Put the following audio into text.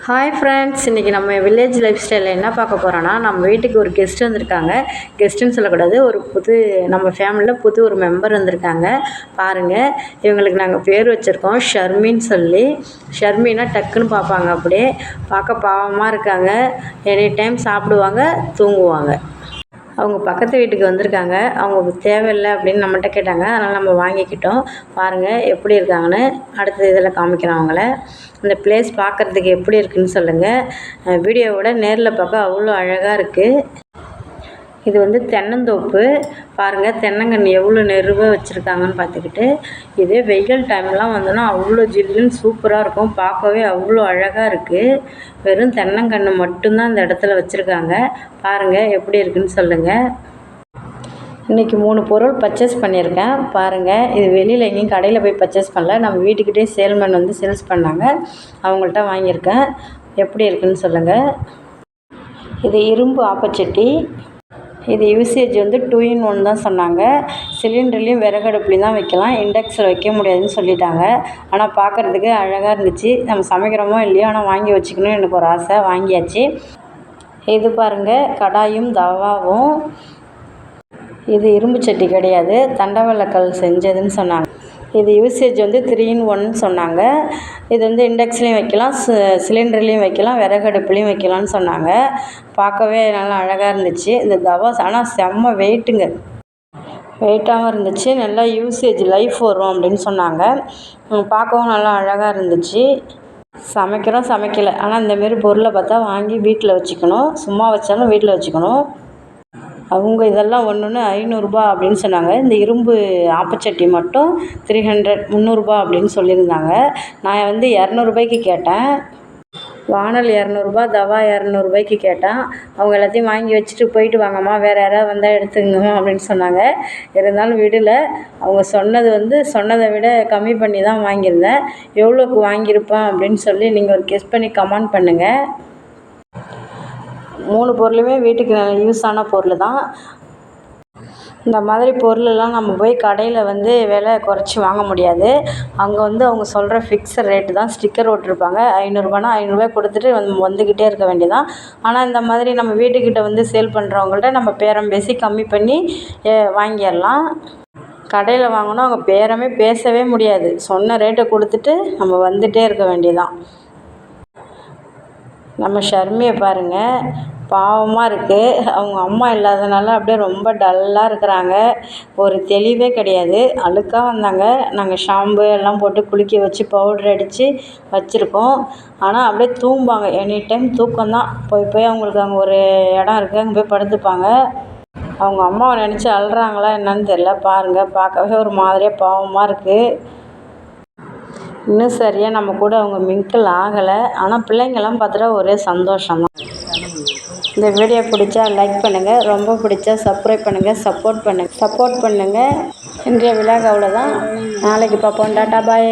Hi friends, இன்றைக்கி நம்ம village life ஸ்டைலில் என்ன பார்க்க போகிறோன்னா, நம்ம வீட்டுக்கு ஒரு கெஸ்ட் வந்திருக்காங்க. கெஸ்ட்டுன்னு சொல்லக்கூடாது, நம்ம ஃபேமிலியில் ஒரு மெம்பர் வந்திருக்காங்க. பாருங்கள், இவங்களுக்கு நாங்கள் பேர் வச்சுருக்கோம் ஷர்மின்னு சொல்லி. ஷர்மின்னா டக்குன்னு பார்ப்பாங்க, அப்படியே பார்க்க பாவமாக இருக்காங்க. எனி டைம் சாப்பிடுவாங்க, தூங்குவாங்க. அவங்க பக்கத்து வீட்டுக்கு வந்திருக்காங்க. அவங்க தேவையில்லை அப்படின்னு நம்மகிட்ட கேட்டாங்க. அதனால் நம்ம வாங்கிக்கிட்டோம். பாருங்கள் எப்படி இருக்காங்கன்னு. அடுத்த இதில் காமிக்கிறோம் அவங்கள. இந்த பிளேஸ் பார்க்குறதுக்கு எப்படி இருக்குதுன்னு சொல்லுங்கள். வீடியோவோட நேரில் பார்க்க அவ்வளோ அழகாக இருக்குது. இது தென்னந்தோப்பு. பாருங்கள், தென்னங்கன்று எவ்வளோ நெருவாக வச்சுருக்காங்கன்னு பார்த்துக்கிட்டு. இதே வெயில் டைம்லாம் வந்தோன்னா அவ்வளோ ஜில்லுன்னு சூப்பராக இருக்கும். பார்க்கவே அவ்வளோ அழகாக இருக்குது. வெறும் தென்னங்கன்று மட்டும்தான் இந்த இடத்துல வச்சுருக்காங்க. பாருங்கள் எப்படி இருக்குதுன்னு சொல்லுங்கள். இன்றைக்கி 3 பொருள் பர்ச்சேஸ் பண்ணியிருக்கேன். பாருங்கள், இது வெளியில் எங்கேயும் கடையில் போய் பர்ச்சேஸ் பண்ணல. நம்ம வீட்டுக்கிட்டே சேல்மேன் சேல்ஸ் பண்ணாங்க. அவங்கள்ட்ட வாங்கியிருக்கேன். எப்படி இருக்குதுன்னு சொல்லுங்கள். இது இரும்பு ஆப்பச்சட்டி. இது யூசேஜ் 2 in 1 தான் சொன்னாங்க. சிலிண்டர்லேயும் விறகடுப்புலையும் தான் வைக்கலாம், இண்டக்ஷனில் வைக்க முடியாதுன்னு சொல்லிட்டாங்க. ஆனால் பார்க்குறதுக்கு அழகாக இருந்துச்சு. நம்ம சமைக்கிறோமோ இல்லையோ, ஆனால் வாங்கி வச்சுக்கணும்னு எனக்கு ஒரு ஆசை. வாங்கியாச்சு. இது பாருங்கள், கடாயும் தவாவும். இது இரும்பு சட்டி கிடையாது, தண்டவளக்கல் செஞ்சதுன்னு சொன்னாங்க. இது யூசேஜ் 3 in 1 சொன்னாங்க. இது இண்டக்ஷன்லேயும் வைக்கலாம், சிலிண்டர்லேயும் வைக்கலாம், விறகடுப்புலையும் வைக்கலாம்னு சொன்னாங்க. பார்க்கவே நல்லா அழகாக இருந்துச்சு. இந்த தவா ஆனால் செம்ம வெயிட்டுங்க. வெயிட்டாகவும் இருந்துச்சு. நல்லா யூசேஜ் லைஃப் வரும் அப்படின்னு சொன்னாங்க. பார்க்கவும் நல்லா அழகாக இருந்துச்சு. சமைக்கலை, ஆனால் இந்தமாரி பொருளை பார்த்தா வாங்கி வீட்டில் வச்சுக்கணும். சும்மா வச்சாலும் வீட்டில் வச்சுக்கணும். அவங்க இதெல்லாம் ஒன்று 500 அப்படின்னு சொன்னாங்க. இந்த இரும்பு ஆப்பச்சட்டி மட்டும் 300 அப்படின்னு சொல்லியிருந்தாங்க. நான் 200 கேட்டேன். வானல் 200, தவா 200 கேட்டேன். அவங்க எல்லாத்தையும் வாங்கி வச்சுட்டு போயிட்டு வாங்கம்மா, வேறு யாராவது வந்தால் எடுத்துக்கங்கம்மா அப்படின்னு சொன்னாங்க. இருந்தாலும் விடலை. அவங்க சொன்னதை விட கம்மி பண்ணி தான் வாங்கியிருந்தேன். எவ்வளோக்கு வாங்கியிருப்பேன் அப்படின்னு சொல்லி நீங்கள் ஒரு கெஸ் பண்ணி கமெண்ட் பண்ணுங்கள். 3 பொருளுமே வீட்டுக்கு யூஸ் ஆன பொருள் தான். இந்த மாதிரி பொருளெல்லாம் நம்ம போய் கடையில் விலை குறைச்சி வாங்க முடியாது. அங்கே அவங்க சொல்கிற ஃபிக்ஸட் ரேட்டு தான். ஸ்டிக்கர் ஓட்டிருப்பாங்க. 500 500 கொடுத்துட்டு வந்துக்கிட்டே இருக்க வேண்டியதான். ஆனால் இந்த மாதிரி நம்ம வீட்டுக்கிட்ட சேல் பண்ணுறவங்கள்ட்ட நம்ம பேரம் பேசி கம்மி பண்ணி வாங்கிடலாம். கடையில் வாங்கினா அவங்க பேரமே பேசவே முடியாது. சொன்ன ரேட்டை கொடுத்துட்டு நம்ம வந்துகிட்டே இருக்க வேண்டியதான். நம்ம ஷர்மியை பாருங்கள், பாவமாக இருக்குது. அவங்க அம்மா இல்லாதனால அப்படியே ரொம்ப டல்லாக இருக்கிறாங்க. ஒரு தெளிவே கிடையாது. அழுக்காக வந்தாங்க. நாங்கள் ஷாம்பு எல்லாம் போட்டு குளிக்க வச்சு பவுட்ரு அடித்து வச்சுருக்கோம். ஆனால் அப்படியே தூங்குவாங்க. எனி டைம் தூக்கம்தான். போய் அவங்களுக்கு அங்கே ஒரு இடம் இருக்குது, அங்கே போய் படுத்துப்பாங்க. அவங்க அம்மாவை நினச்சி அழுறாங்களா என்னன்னு தெரில. பாருங்கள், பார்க்கவே ஒரு மாதிரியாக பாவமாக இருக்குது. இன்னும் சரியாக நம்ம கூட அவங்க மிங்கிள் ஆகலை. ஆனால் பிள்ளைங்கள்லாம் பார்த்துட்டா ஒரே சந்தோஷம் தான். இந்த வீடியோ பிடிச்சா லைக் பண்ணுங்கள், ரொம்ப பிடிச்சா சப்ஸ்கிரைப் பண்ணுங்கள், சப்போர்ட் பண்ணுங்கள். இன்றைய விழாக்கு அவ்வளோதான். நாளைக்கு பார்ப்போம். டாட்டா பாய்.